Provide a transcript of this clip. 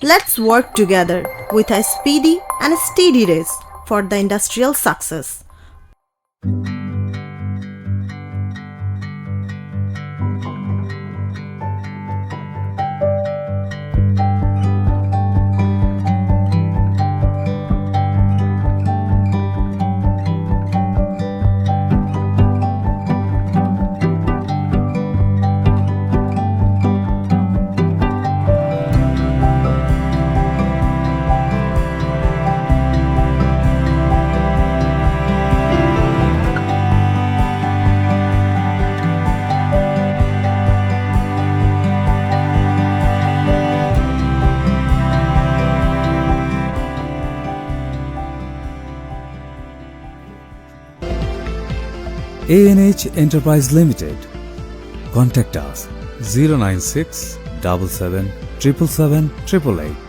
Let's work together with a speedy and steady race for the industrial success. ANH Enterprise Limited. Contact us 096 77 777 888.